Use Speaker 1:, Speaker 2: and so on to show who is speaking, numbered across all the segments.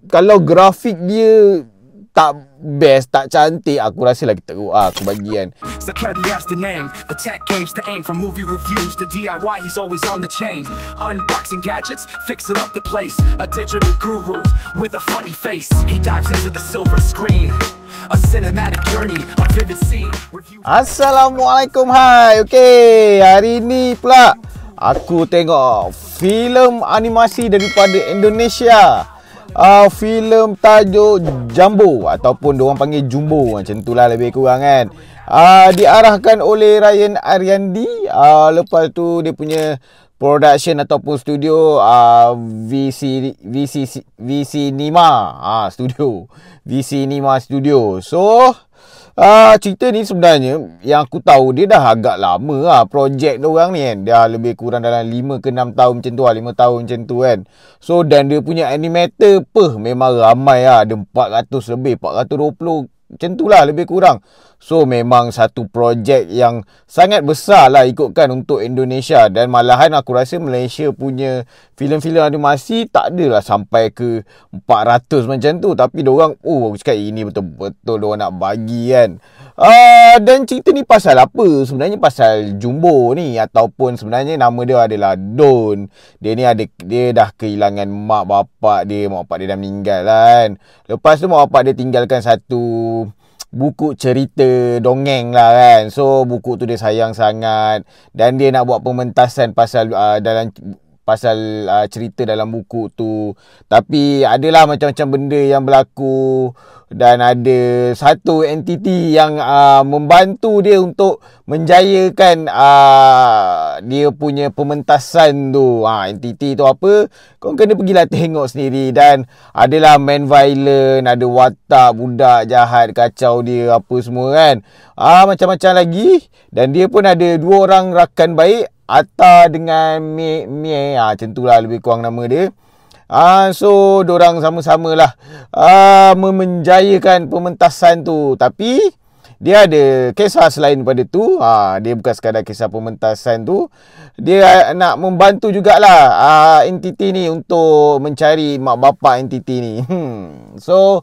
Speaker 1: kalau grafik dia tak best, tak cantik, aku rasa lagi teruk aku bagi kan.
Speaker 2: The name, the tech games, the aim from movie reviews to DIY, he's always on the chain. Unboxing gadgets, fixing up the place. A digital guru with a funny face. He dives into the silver screen. A cinematic journey, a vivid scene.
Speaker 1: Assalamualaikum, hai. Okey, hari ni pula aku tengok filem animasi daripada Indonesia. Filem tajuk Jambo ataupun diorang panggil Jumbo, macam itulah lebih kurang kan. Diarahkan oleh Ryan Ariandi. Lepas tu dia punya production ataupun studio VC Nima studio. VC Nima Studio. So cerita ni sebenarnya yang aku tahu dia dah agak lama projek diorang ni kan. Dah lebih kurang dalam 5 ke 6 tahun macam tu 5 tahun macam tu kan. So dan dia punya animator memang ramai ada 400 lebih, 420 macam tu lah lebih kurang. So memang satu projek yang sangat besar lah ikutkan untuk Indonesia. Dan malahan aku rasa Malaysia punya filem-filem animasi tak adalah sampai ke 400 macam tu. Tapi diorang, aku cakap ini betul-betul diorang nak bagi kan. Dan cerita ni pasal apa? Sebenarnya pasal Jumbo ni, ataupun sebenarnya nama dia adalah Don. Dia dah kehilangan mak bapak dia. Mak bapak dia dah meninggal kan. Lepas tu mak bapak dia tinggalkan satu buku cerita dongeng lah kan. So buku tu dia sayang sangat dan dia nak buat pementasan pasal cerita dalam buku tu. Tapi adalah macam-macam benda yang berlaku. Dan ada satu entiti yang membantu dia untuk menjayakan dia punya pementasan tu. Entiti tu apa? Kau kena pergilah tengok sendiri. Dan adalah main violent, ada watak budak jahat kacau dia apa semua kan. Macam-macam lagi. Dan dia pun ada 2 orang rakan baik, Atta dengan Mie. Macam tu lah lebih kurang nama dia. So diorang sama-sama lah menjayakan pementasan tu. Tapi dia ada kisah selain daripada tu. Dia bukan sekadar kisah pementasan tu. Dia nak membantu jugalah entiti ni untuk mencari mak bapak entiti ni. So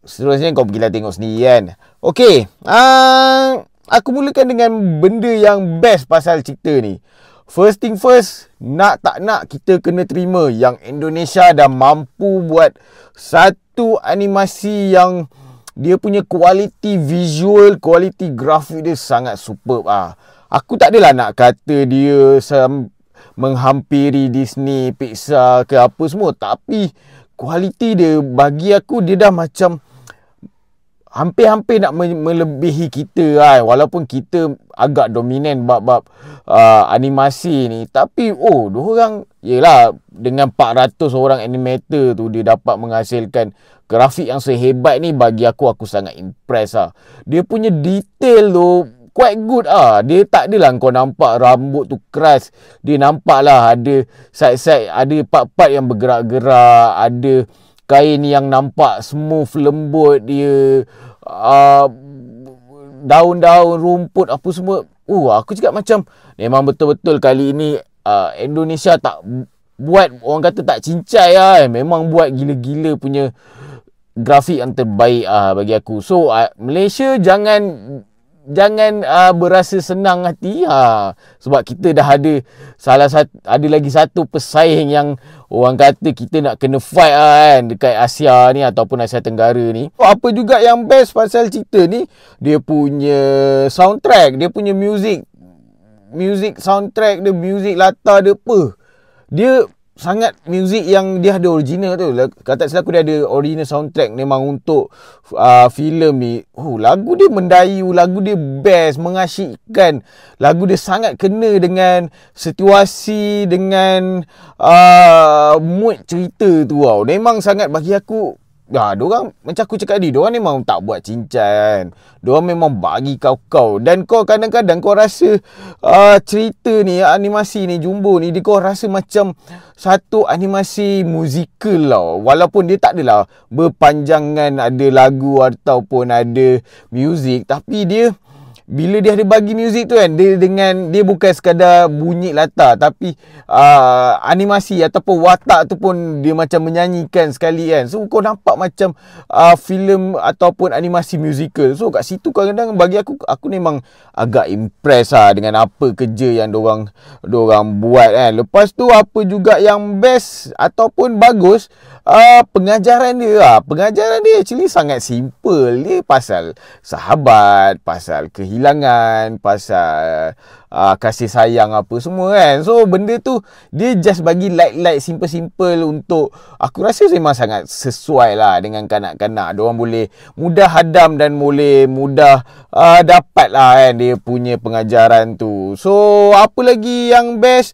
Speaker 1: seterusnya kau pergilah tengok sendiri kan. Okey, aku mulakan dengan benda yang best pasal cerita ni. First thing first, nak tak nak kita kena terima yang Indonesia dah mampu buat satu animasi yang dia punya kualiti visual, kualiti grafik dia sangat superb. Aku tak adalah nak kata dia menghampiri Disney, Pixar ke apa semua, tapi kualiti dia bagi aku dia dah macam hampir-hampir nak melebihi kita kan. Walaupun kita agak dominan bab-bab animasi ni, tapi diorang yelah dengan 400 orang animator tu dia dapat menghasilkan grafik yang sehebat ni. Bagi aku sangat impress Dia punya detail tu quite good Dia tak adalah kau nampak rambut tu keras. Dia nampak lah ada side-side, ada part-part yang bergerak-gerak, ada kain yang nampak smooth, lembut dia, daun-daun, rumput apa semua. Aku cakap macam memang betul-betul kali ini Indonesia tak buat, orang kata tak cincai memang buat gila-gila punya grafik yang terbaik bagi aku. So Malaysia jangan berasa senang hati sebab kita dah ada lagi satu pesaing yang orang kata kita nak kena fight kan dekat Asia ni ataupun Asia Tenggara ni. Apa juga yang best pasal cerita ni, dia punya soundtrack, dia punya music soundtrack dia, music latar dia dia sangat muzik yang dia ada original tu. Kata silap aku, dia ada original soundtrack memang untuk filem ni. Lagu dia mendayu, lagu dia best, mengasyikkan. Lagu dia sangat kena dengan situasi, dengan mood cerita tu Memang sangat bagi aku. Diorang macam aku cakap tadi, diorang memang tak buat cincai kan. Diorang memang bagi kau. Dan kau kadang-kadang kau rasa cerita ni, animasi ni, Jumbo ni, kau rasa macam satu animasi musikal Walaupun dia tak adalah berpanjangan ada lagu ataupun ada muzik, tapi dia bila dia ada bagi muzik tu kan, dia bukan sekadar bunyi latar, tapi animasi ataupun watak tu pun dia macam menyanyikan sekali kan. So kau nampak macam filem ataupun animasi musical. So kat situ kadang-kadang bagi aku memang agak impress dengan apa kerja yang dorang buat kan. Lepas tu apa juga yang best ataupun bagus, pengajaran dia actually sangat simple. Dia pasal sahabat, pasal kehilangan, pasal kasih sayang apa semua kan. So benda tu dia just bagi light simple-simple untuk, aku rasa memang sangat sesuai lah dengan kanak-kanak. Diorang boleh mudah hadam dan boleh mudah dapat lah kan dia punya pengajaran tu. So apa lagi yang best?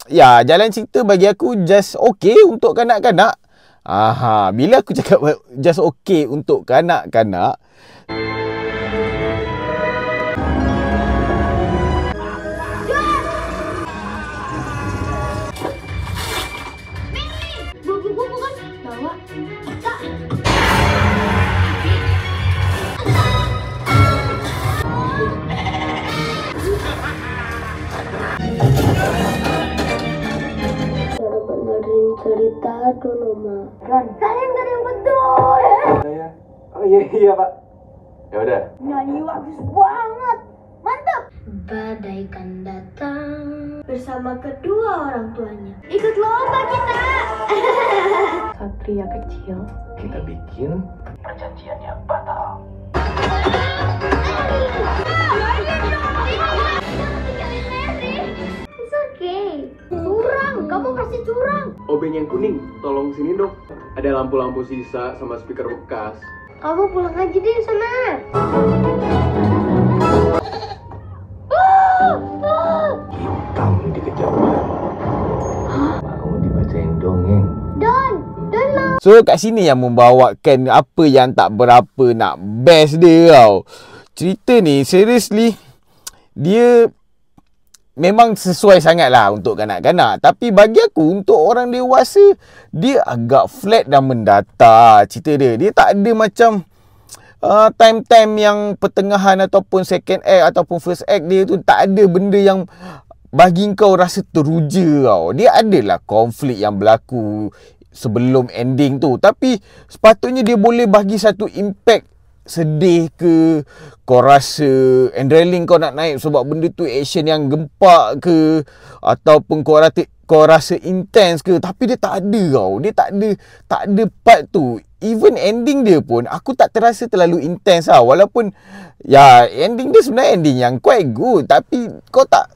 Speaker 1: Ya, jalan cerita bagi aku just okay untuk kanak-kanak. Bila aku cakap just okay untuk kanak-kanak,
Speaker 3: cerita dulu mah. Kalian gak ada yang betul.
Speaker 4: Iya Pak. Ya udah.
Speaker 3: Nyanyi bagus banget. Mantap. Badai kan datang bersama kedua orang tuanya. Ikut lomba kita. Satria kecil.
Speaker 4: Kita bikin perjanjian yang batal.
Speaker 3: It's okay. Curang, kamu pasti curang.
Speaker 5: Obeng yang kuning, tolong sini dok. Ada lampu-lampu sisa sama speaker bekas.
Speaker 3: Kamu pulang aja deh sana.
Speaker 4: Hitam di kejauhan. Mau dibacain dongeng.
Speaker 3: Don mau.
Speaker 1: so kat sini yang membawakan apa yang tak berapa nak best dia tau. Cerita ni seriously dia memang sesuai sangat lah untuk kanak-kanak. Tapi bagi aku, untuk orang dewasa, dia agak flat dan mendatar cerita dia. Dia tak ada macam time-time yang pertengahan ataupun second act ataupun first act dia tu, tak ada benda yang bagi kau rasa teruja tau. Dia adalah konflik yang berlaku sebelum ending tu, tapi sepatutnya dia boleh bagi satu impact. Sedih ke, kau rasa adrenaline kau nak naik sebab benda tu action yang gempak ke, ataupun kau rasa intense ke, tapi dia tak ada tau. Dia tak ada part tu. Even ending dia pun aku tak terasa terlalu intense lah. Walaupun ya ending dia sebenarnya ending yang quite good, tapi kau tak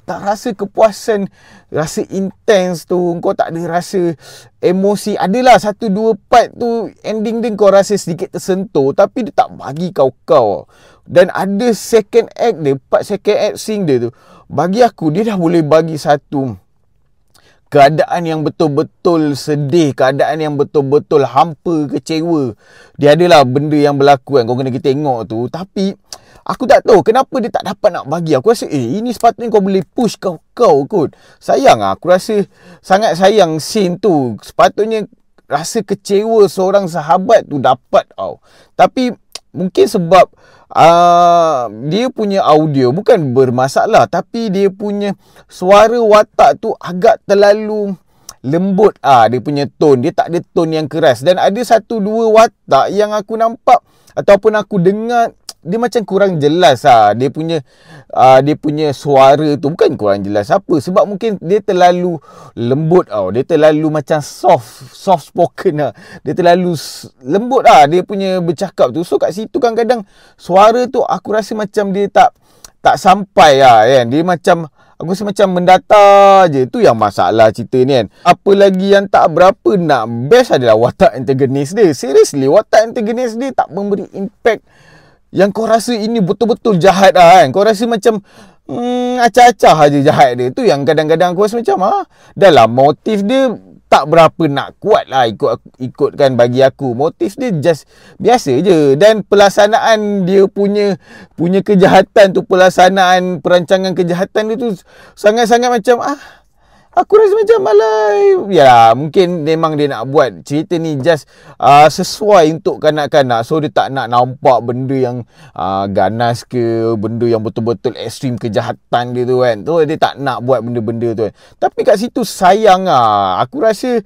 Speaker 1: rasa kepuasan, rasa intense tu, kau tak ada rasa emosi. Adalah satu dua part tu ending dia kau rasa sedikit tersentuh, tapi dia tak bagi kau. Dan ada second act dia, part second act scene dia tu, bagi aku dia dah boleh bagi satu keadaan yang betul-betul sedih, keadaan yang betul-betul hampa, kecewa. Dia adalah benda yang berlaku kan, kau kena tengok tu. Tapi aku tak tahu kenapa dia tak dapat nak bagi. Aku rasa ini sepatutnya kau boleh push kau kot. Sayang aku rasa sangat sayang scene tu. Sepatutnya rasa kecewa seorang sahabat tu dapat tau. Tapi mungkin sebab dia punya audio bukan bermasalah, tapi dia punya suara watak tu agak terlalu lembut. Dia punya tone, dia tak ada tone yang keras. Dan ada satu dua watak yang aku nampak ataupun aku dengar dia macam kurang jelas dia punya suara tu. Bukan kurang jelas apa, sebab mungkin dia terlalu lembut dia terlalu macam soft spoken dia terlalu lembut dia punya bercakap tu. So kat situ kadang-kadang suara tu aku rasa macam dia tak sampai kan. Dia macam, aku rasa macam mendatar je. Tu yang masalah cerita ni kan. Apa lagi yang tak berapa nak best adalah watak antagonis dia. Seriously, watak antagonis dia tak memberi impact yang kau rasa ini betul-betul jahat kan. Kau rasa macam acah-acah aja jahat dia. Tu yang kadang-kadang aku rasa macam dalam motif dia tak berapa nak kuat lah ikutkan bagi aku. Motif dia just biasa je. Dan pelaksanaan dia punya kejahatan tu, pelaksanaan perancangan kejahatan dia tu sangat-sangat macam Aku rasa macam malai. Ya, mungkin memang dia nak buat cerita ni just sesuai untuk kanak-kanak. So dia tak nak nampak benda yang ganas ke, benda yang betul-betul ekstrim kejahatan dia tu kan. So dia tak nak buat benda-benda tu kan. Tapi kat situ sayang aku rasa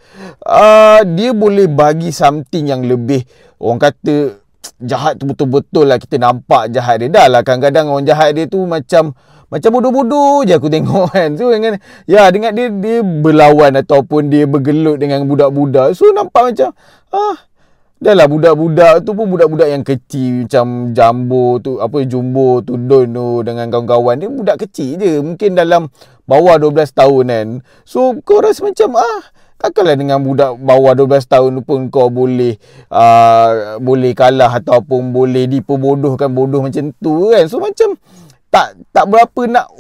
Speaker 1: dia boleh bagi something yang lebih, orang kata jahat tu betul-betul lah, kita nampak jahat dia. Dah lah kadang-kadang orang jahat dia tu macam bodoh-bodoh je aku tengok kan. So dengan dengan dia berlawan ataupun dia bergelut dengan budak-budak. So nampak macam dah lah budak-budak tu pun budak-budak yang kecil, macam Jumbo tu Don tu dengan kawan-kawan dia budak kecil je, mungkin dalam bawah 12 tahun kan. So kau rasa macam takkanlah dengan budak bawah 12 tahun pun kau boleh kalah ataupun boleh diperbodohkan bodoh macam tu kan. So macam tak berapa nak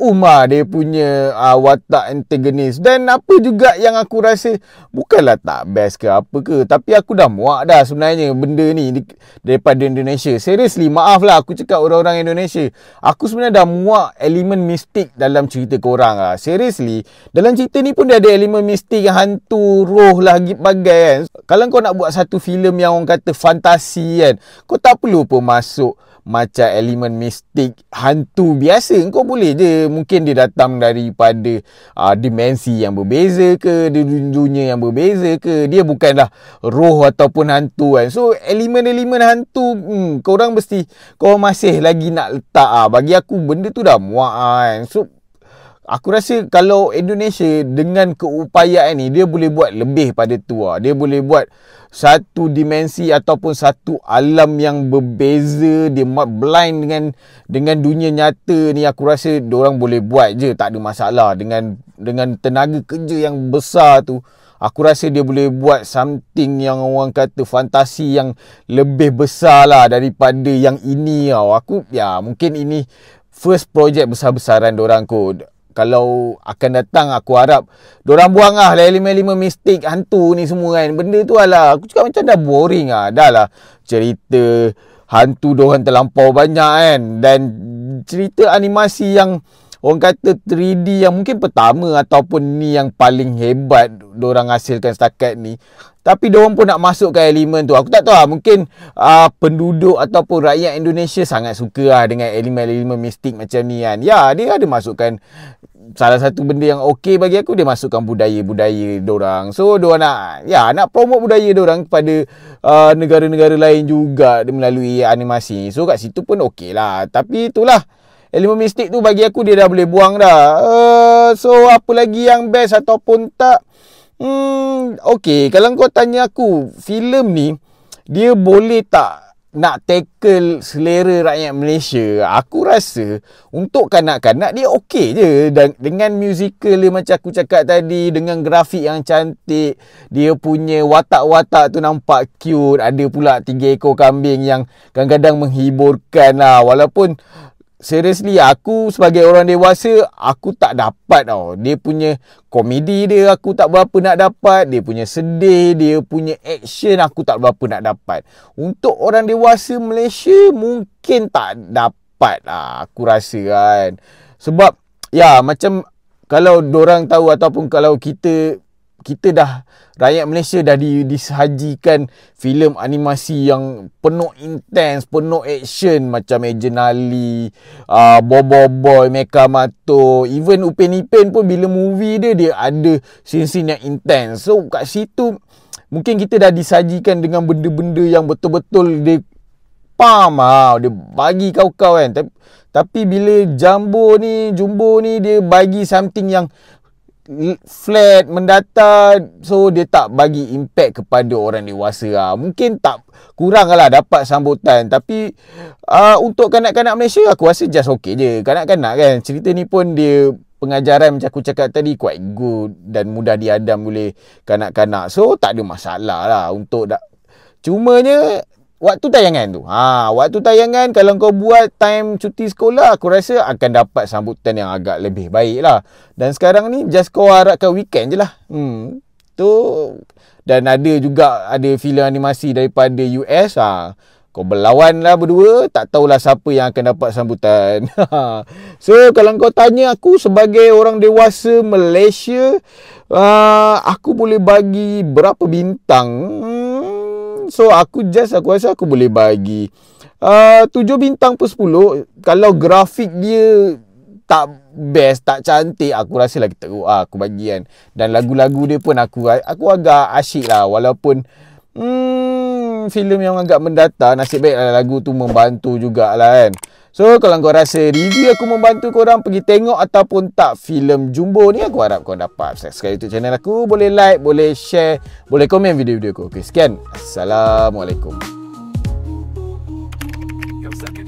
Speaker 1: dia punya watak antagonis. Dan apa juga yang aku rasa bukanlah tak best ke apa ke, tapi aku dah muak dah sebenarnya benda ni daripada Indonesia. Seriously, maaf lah aku cakap orang-orang Indonesia. Aku sebenarnya dah muak elemen mistik dalam cerita korang lah. Seriously, dalam cerita ni pun dia ada elemen mistik yang hantu, roh lah, bagai kan. Kalau kau nak buat satu filem yang orang kata fantasi kan, kau tak perlu pun masuk macam elemen mistik hantu biasa. Kau boleh je, mungkin dia datang daripada dimensi yang berbeza ke, dunia yang berbeza ke, dia bukanlah roh ataupun hantu kan. So elemen-elemen hantu korang masih lagi nak letak. Bagi aku benda tu dah muak kan. So aku rasa kalau Indonesia dengan keupayaan ni, dia boleh buat lebih pada tu. Dia boleh buat satu dimensi ataupun satu alam yang berbeza. Dia blind dengan dunia nyata ni. Aku rasa diorang boleh buat je, tak ada masalah. Dengan tenaga kerja yang besar tu, aku rasa dia boleh buat something yang orang kata fantasi yang lebih besar lah daripada yang ini. Mungkin ini first project besar-besaran diorang kot. Kalau akan datang, aku harap diorang buang lah elemen-elemen mistik hantu ni semua kan. Benda tu aku cakap macam dah boring dah lah cerita hantu diorang terlampau banyak kan. Dan cerita animasi yang orang kata 3D yang mungkin pertama ataupun ni yang paling hebat diorang hasilkan setakat ni, tapi diorang pun nak masukkan elemen tu. Aku tak tahu mungkin penduduk ataupun rakyat Indonesia sangat suka dengan elemen-elemen mistik macam ni kan. Ya, dia ada masukkan salah satu benda yang okey bagi aku, dia masukkan budaya-budaya diorang. So diorang nak promote budaya diorang kepada negara-negara lain juga melalui animasi. So kat situ pun okey lah. Tapi itulah, elemen mistik tu bagi aku dia dah boleh buang dah. So apa lagi yang best ataupun tak? Okey, kalau kau tanya aku, filem ni dia boleh tak nak tackle selera rakyat Malaysia? Aku rasa untuk kanak-kanak dia okey je. Dan dengan musical dia macam aku cakap tadi, dengan grafik yang cantik, dia punya watak-watak tu nampak cute. Ada pula 3 ekor kambing yang kadang-kadang menghiburkan lah. Walaupun seriously, aku sebagai orang dewasa, aku tak dapat dia punya komedi dia, aku tak berapa nak dapat. Dia punya sedih, dia punya action, aku tak berapa nak dapat. Untuk orang dewasa Malaysia, mungkin tak dapat aku rasa kan. Sebab macam kalau dorang tahu ataupun kalau kita dah, rakyat Malaysia dah disajikan filem animasi yang penuh intens, penuh action macam Agent Ali, Bobo Boy, Mecha Mato, even Upin Ipin pun bila movie dia ada scene-scene yang intens. So kat situ mungkin kita dah disajikan dengan benda-benda yang betul-betul dia dia bagi kau-kau kan. Tapi bila Jumbo ni dia bagi something yang flat, mendatar. So dia tak bagi impact kepada orang dewasa. Mungkin tak kurang lah dapat sambutan. Tapi untuk kanak-kanak Malaysia, aku rasa just okay je. Kanak-kanak kan, cerita ni pun dia pengajaran macam aku cakap tadi quite good dan mudah diadam oleh kanak-kanak. So tak ada masalah lah untuk cumanya waktu tayangan tu. Waktu tayangan kalau kau buat time cuti sekolah, aku rasa akan dapat sambutan yang agak lebih baik lah. Dan sekarang ni just kau harapkan weekend je lah. Tu. Dan ada filem animasi daripada US. Kau berlawan lah berdua, tak tahulah siapa yang akan dapat sambutan. So, kalau kau tanya aku sebagai orang dewasa Malaysia, aku boleh bagi berapa bintang? So, aku rasa aku boleh bagi 7 bintang per 10. Kalau grafik dia tak best, tak cantik, aku rasa lagi teruk aku bagi kan. Dan lagu-lagu dia pun aku agak asyik lah. Walaupun filem yang agak mendatar, nasib baik lagu tu membantu jugalah kan. So kalau kau rasa review aku membantu korang, pergi tengok ataupun tak filem Jumbo ni, aku harap kau dapat subscribe YouTube channel aku. Boleh like, boleh share, boleh komen video-video aku. Okay, sekian. Assalamualaikum.
Speaker 2: Yo, suck it.